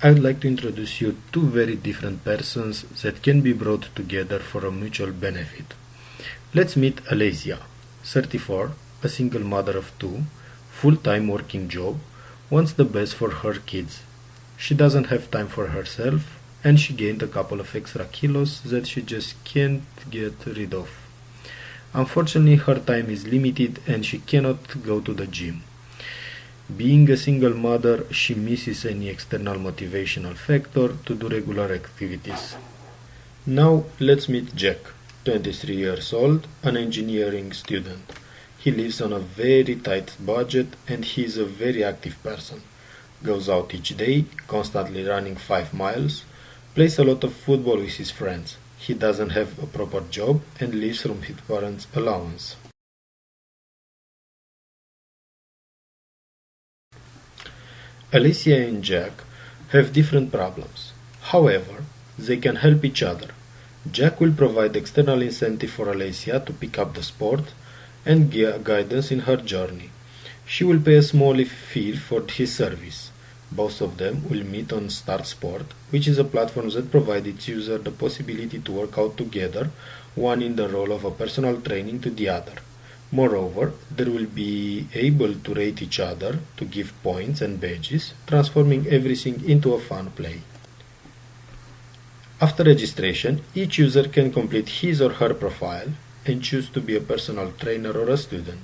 I would like to introduce you two very different persons that can be brought together for a mutual benefit. Let's meet Alesia, 34, a single mother of two, full-time working job, wants the best for her kids. She doesn't have time for herself, and she gained a couple of extra kilos that she just can't get rid of. Unfortunately, her time is limited and she cannot go to the gym. Being a single mother, she misses any external motivational factor to do regular activities. Now let's meet Jack, 23 years old, an engineering student. He lives on a very tight budget and he is a very active person. Goes out each day, constantly running 5 miles, plays a lot of football with his friends. He doesn't have a proper job and lives from his parents' allowance. Alicia and Jack have different problems. However, they can help each other. Jack will provide external incentive for Alicia to pick up the sport and guidance in her journey. She will pay a small fee for his service. Both of them will meet on StartSport, which is a platform that provides its users the possibility to work out together, one in the role of a personal training to the other. Moreover, they will be able to rate each other, to give points and badges, transforming everything into a fun play. After registration, each user can complete his or her profile and choose to be a personal trainer or a student.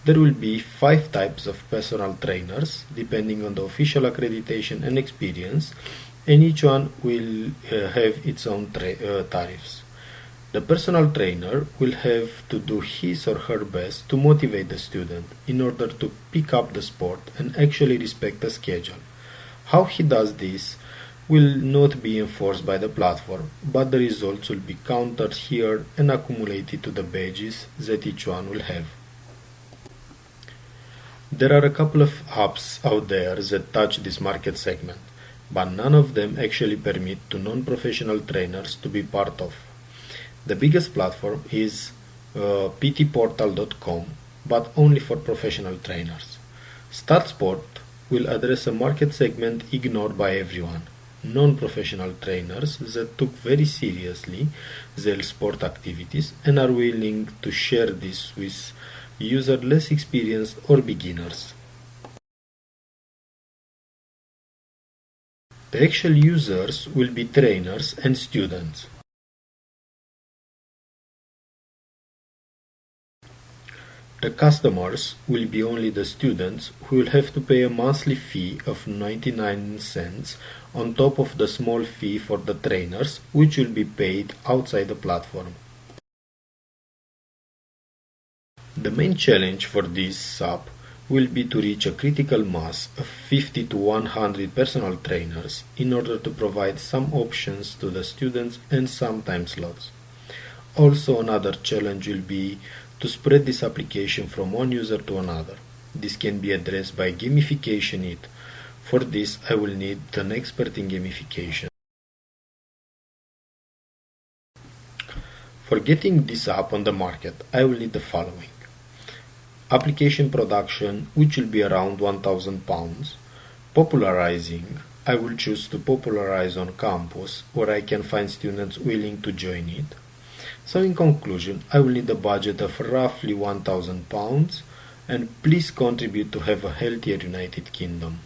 There will be 5 types of personal trainers, depending on the official accreditation and experience, and each one will have its own tariffs. The personal trainer will have to do his or her best to motivate the student in order to pick up the sport and actually respect the schedule. How he does this will not be enforced by the platform, but the results will be counted here and accumulated to the badges that each one will have. There are a couple of apps out there that touch this market segment, but none of them actually permit to non-professional trainers to be part of. The biggest platform is ptportal.com, but only for professional trainers. StartSport will address a market segment ignored by everyone, non-professional trainers that took very seriously their sport activities and are willing to share this with users less experienced or beginners. The actual users will be trainers and students. The customers will be only the students who will have to pay a monthly fee of 99 cents on top of the small fee for the trainers, which will be paid outside the platform. The main challenge for this app will be to reach a critical mass of 50 to 100 personal trainers in order to provide some options to the students and some time slots. Also, another challenge will be to spread this application from one user to another. This can be addressed by gamification it. For this, I will need an expert in gamification. For getting this app on the market, I will need the following. Application production, which will be around £1,000. Popularizing, I will choose to popularize on campus, where I can find students willing to join it. So in conclusion, I will need a budget of roughly £1,000, and please contribute to have a healthier United Kingdom.